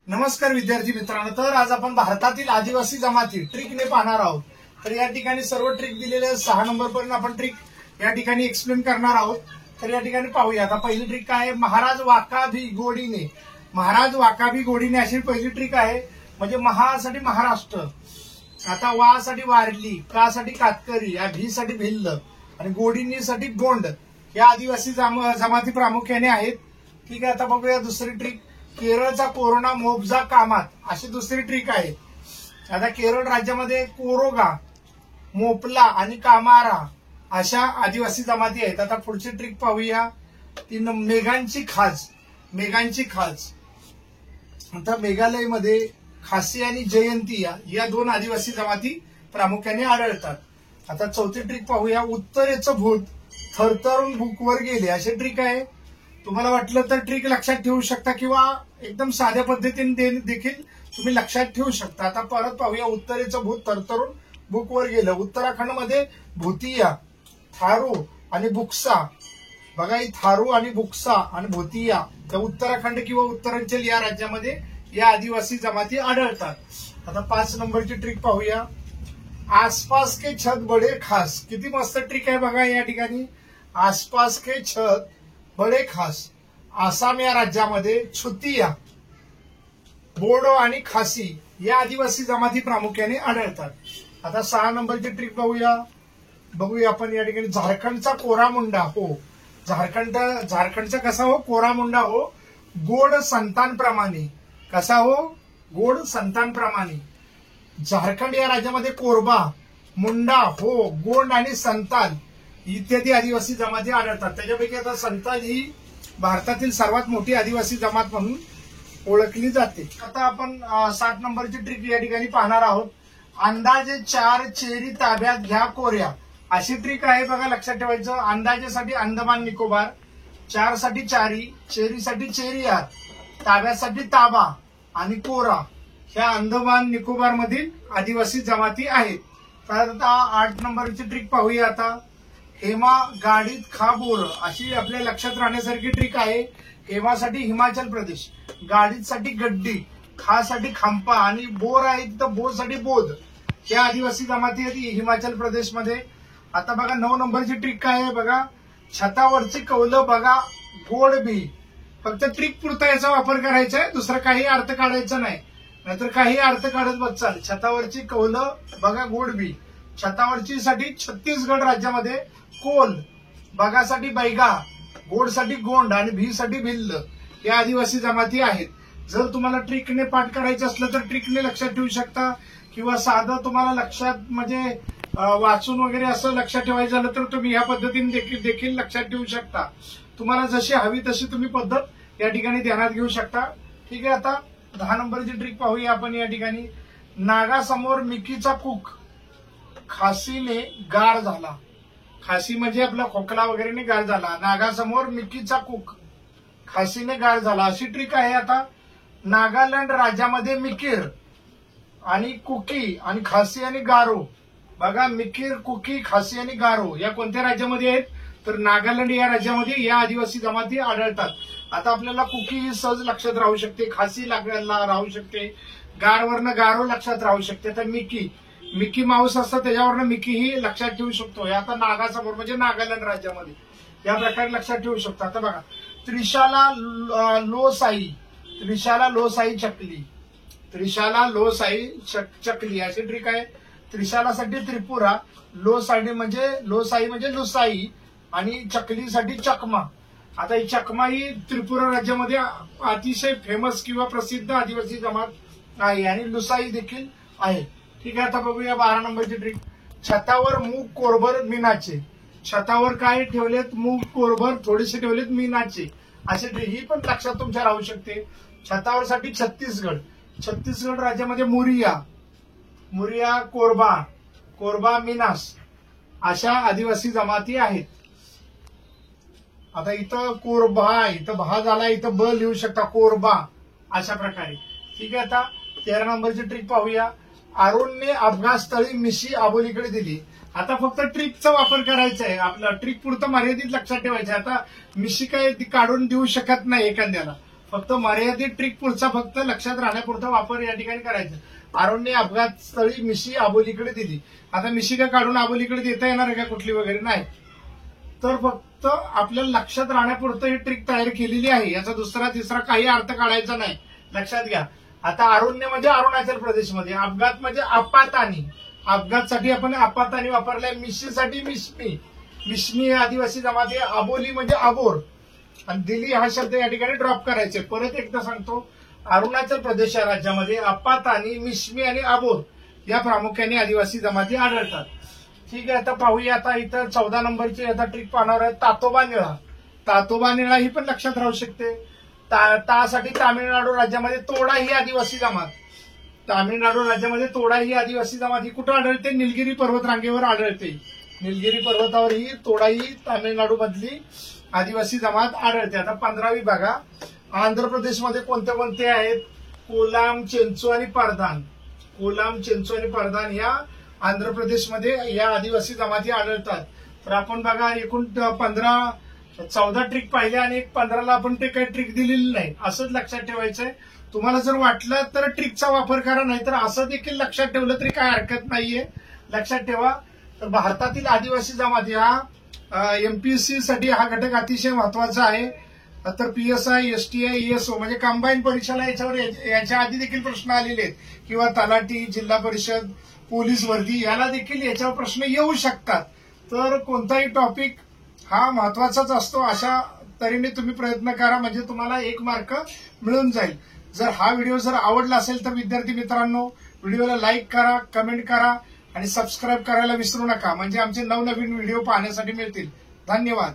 नमस्कार विद्यार्थी मित्रांनो, तर आज आपण भारतातील आदिवासी जमाती ट्रिकने पाहणार आहोत। तर या ठिकाणी सर्व ट्रिक दिलेले 6 नंबर पर्यंत आपण ट्रिक या ठिकाणी एक्सप्लेन करणार आहोत। तर या ठिकाणी पाहूया। आता पहिली ट्रिक काय आहे, महाराज वाकाबी गोडीने। महाराज वाकाबी गोडीने अशी पहिली ट्रिक आहे। म्हणजे महासाठी महाराष्ट्र, आता वा साठी वारली, का साठी कातकरी, या भी साठी भिल्ल आणि गोडीनी साठी गोंड या आदिवासी जमाती प्रामुख्याने आहेत। ठीक आहे, आता बघूया दुसरी ट्रिक। केरळचा कोरोना मोबजा कामात अशी दुसरी ट्रिक आहे। आता केरळ राज्यामध्ये कोरोगा, मोपला आणि कामारा अशा आदिवासी जमाती आहेत। आता पुढची ट्रिक पाहूया, ती मेघांची खाज। मेघांची खाज, आता मेघालयमध्ये खासी आणि जयंती या दोन आदिवासी जमाती प्रामुख्याने आढळतात। आता चौथी ट्रिक पाहूया, उत्तरेचं भूत थरथरून बुकवर गेले अशी ट्रिक आहे। तुम्हाला वाटलं तर ट्रिक लक्षात ठेवू शकता किंवा एकदम साध्या पद्धतीने देखील तुम्ही लक्षात ठेवू शकता। आता परत पाहूया, उत्तरेचं भूत थरथरून बुकवर गेलं। उत्तराखंडमध्ये भूतिया, थारू आणि बुक्सा, बघा ही थारू आणि बुक्सा आणि भूतिया त्या उत्तराखंड किंवा उत्तरांचल या राज्यामध्ये या आदिवासी जमाती आढळतात। आता 5 नंबरची ट्रिक पाहूया, आसपास के छत बडे खास। किती मस्त ट्रिक आहे बघा या ठिकाणी। आसपास के छत बडे खास, आसाम या राज्यामध्ये छुतिया, बोडो आणि खासी या आदिवासी जमाती प्रामुख्याने आढळतात। आता 6 नंबरची ट्रिक बघूया आपण या ठिकाणी, झारखंडचा कोरामुंडा हो। झारखंडचा कसा हो, कोरामुंडा हो, गोड संतांप्रमाणे। कसा हो, गोड संतांप्रमाणे। झारखंड या राज्यामध्ये कोरबा, मुंडा हो, गोंड आणि संताल इत्यादी आदिवासी जमाती आढळतात। त्याच्यापैकी आता संताल ही भारतातील सर्वात मोठी आदिवासी जमात म्हणून ओळखली जाते। आता आपण 7 नंबरची ट्रिक या ठिकाणी पाहणार आहोत, अंदाजे 4 चेरी ताब्यात घ्या कोऱ्या अशी ट्रिक आहे बघा, लक्षात ठेवायचं। अंदाजेसाठी अंदमान निकोबार, 4 साठी चारी, चेरीसाठी चेरियार, ताब्यासाठी ताबा आणि कोरा ह्या अंदमान निकोबार मधील आदिवासी जमाती आहेत। तर आता 8 नंबरची ट्रिक पाहूया। आता हेमा गाडीत खा बोर अशी आपल्या लक्षात राहण्यासारखी ट्रिक आहे। हेमासाठी हिमाचल प्रदेश, गाडीसाठी गड्डी, खा साठी खांपा आणि बोर आहे तिथं बोर साठी बोध या आदिवासी जमाती आहेत हिमाचल प्रदेशमध्ये। आता बघा 9 नंबरची ट्रिक काय आहे बघा, छतावरची कौलं बघा गोड बी। फक्त ट्रिक पुरता याचा वापर करायचा आहे, दुसरा काही अर्थ काढायचा नाही, नाहीतर काही अर्थ काढत बसाल। छतावरची कौलं बघा गोड बी। छतावरची साठी छत्तीसगड राज्यामध्ये कोल, बघासाठी बैगा, गोडसाठी गोंड आणि भी साठी भिल्ल या आदिवासी जमाती आहेत। जर तुम्हाला ट्रिकने पाठ करायचं असलं तर ट्रिकने लक्षात ठेवू शकता, किंवा साधं तुम्हाला लक्षात म्हणजे वाचून वगैरे असं लक्षात ठेवायचं झालं तर तुम्ही ह्या पद्धतीने देखील लक्षात ठेवू शकता। तुम्हाला जशी हवी तशी तुम्ही पद्धत या ठिकाणी ध्यानात घेऊ शकता। ठीक आहे, आता 10 नंबरची ट्रिक पाहूया आपण या ठिकाणी, नागासमोर मिकीचा कूक खासीने गार झाला। खासी म्हणजे आपला खोकला वगैरे गार झाला, नागासमोर मिकीचा कूक खासीने गार झाला अशी ट्रिक आहे। आता नागालँड राज्यामध्ये मिकीर आणि कुकी आणि खासी आणि गारो, बघा मिकीर, कुकी, खासी आणि गारो या कोणत्या राज्यामध्ये आहेत, तर नागालँड या राज्यामध्ये या आदिवासी जमाती आढळतात। आता आपल्याला कुकी ही सहज लक्षात राहू शकते, खासी राहू शकते, गारवरनं गारो लक्षात राहू शकते। तर मिकी माऊस असतं त्याच्यावरनं मिकी ही लक्षात ठेवू शकतो। आता नागासमोर म्हणजे नागालँड राज्यामध्ये या प्रकारे लक्षात ठेवू शकतो। आता बघा, त्रिशाला लोसाई, त्रिशाला लोसाई चकली, त्रिशाला लोसाई चकली अशी ट्रिक आहे। त्रिशालासाठी त्रिपुरा, लोसाई म्हणजे लुसाई आणि चकलीसाठी चकमा। आता ही चकमा ही त्रिपुरा राज्यामध्ये अतिशय फेमस किंवा प्रसिद्ध आदिवासी जमात आहे आणि लुसाई देखील आहे। ठीक आहे, आता बघूया 12 नंबरची ट्रिक, छतावर मूग कोरभर मीनाचे। छतावर काय ठेवलेत, मूग कोरभर थोडेसे ठेवलेत मीनाचे असे ट्रिक ही पण लक्षात तुमच्या राहू शकते। छतावर साठी छत्तीसगड, छत्तीसगड राज्यामध्ये मुरिया, कोरबा मीनास अशा आदिवासी जमाती आहेत। आता इथं कोरबा, इथं भा झाला, इथं ब लिहू शकता, कोरबा अशा प्रकारे। ठीक आहे, आता 13 नंबरची ट्रिक पाहूया, अरुणने अपघातस्थळी मिशी आबोलीकडे दिली। आता फक्त ट्रिकचा वापर करायचा आहे, आपला ट्रिक पुरतं मर्यादित लक्षात ठेवायचं। आता मिशी काय ती काढून देऊ शकत नाही एखाद्याला, फक्त मर्यादित ट्रिक पुढचा फक्त लक्षात राहण्यापुरता वापर या ठिकाणी करायचा. आरोनने अपघात स्थळी मिशी आबोलीकडे दिली. आता मिशी का काढून आबोलीकडे देता येणार आहे का कुठली वगैरे नाही, तर फक्त आपल्याला लक्षात राहण्यापुरतं ही ट्रिक तयार केलेली आहे. याचा दुसरा तिसरा काही अर्थ काढायचा नाही, लक्षात घ्या. आता आरोन्य म्हणजे अरुणाचल प्रदेशमध्ये, अपघात म्हणजे आपातानी, अपघातसाठी आपण आपातानी वापरलाय. मिशीसाठी मिश्मी, मिश्मी आदिवासी जमाती, आबोली म्हणजे आबोर, आणि दिल्ली हा शब्द या ठिकाणी ड्रॉप करायचे. परत एकदा सांगतो, अरुणाचल प्रदेश या राज्यामध्ये आपातानी, मिश्मी आणि आबोर या प्रामुख्याने आदिवासी जमाती आढळतात. ठीक आहे, आता पाहूया. आता इथं 14 नंबरची आता ट्रिक पाहणार आहे, तातोबा निळा. तातोबा निळा ही पण लक्षात राहू शकते. साठी तामिळनाडू राज्यामध्ये तोडा ही आदिवासी जमात, तामिळनाडू राज्यामध्ये तोडा ही आदिवासी जमात ही कुठं आढळते? निलगिरी पर्वतरांगेवर आढळते. निलगिरी पर्वतावर ही तोडा ही तामिळनाडू मधली आदिवासी जमात आढळते. आता 15वी बघा, आंध्र प्रदेशमध्ये कोणते कोणते आहेत? कोलाम, चेंचू आणि परदान. कोलाम, चेंचू आणि परदान या आंध्र प्रदेशमध्ये या आदिवासी जमाती आढळतात. तर आपण बघा एकूण 14 ट्रिक पाहिल्या आणि 15ला आपण ते काही ट्रिक दिलेली नाही, असंच लक्षात ठेवायचंय. तुम्हाला जर वाटलं तर ट्रिकचा वापर करा, नाहीतर असं देखील लक्षात ठेवलं तरी काय हरकत नाहीये. लक्षात ठेवा, तर भारतातील आदिवासी जमाती हा एमपीएससी साठी हा घटक अतिशय महत्वाचा आहे. तर पीएसआय, एसटीआय, ईएसओ म्हणजे कंबाईन परीक्षेला याच्यावर याच्या आधी देखील प्रश्न आलेले आहेत, किंवा तलाठी, जिल्हा परिषद, पोलीस वर्दी याला देखील याच्यावर प्रश्न येऊ शकतात. तर कोणताही टॉपिक हा महत्वाचाच असतो. अशा तऱ्हेने तुम्ही प्रयत्न करा, म्हणजे तुम्हाला 1 मार्क मिळून जाईल. जर हा व्हिडिओ जर आवडला असेल तर विद्यार्थी मित्रांनो, व्हिडिओला लाईक करा, कमेंट करा आणि सबस्क्राईब करायला विसरू नका, म्हणजे आमचे नवनवीन व्हिडिओ पाहण्यासाठी मिळतील. धन्यवाद.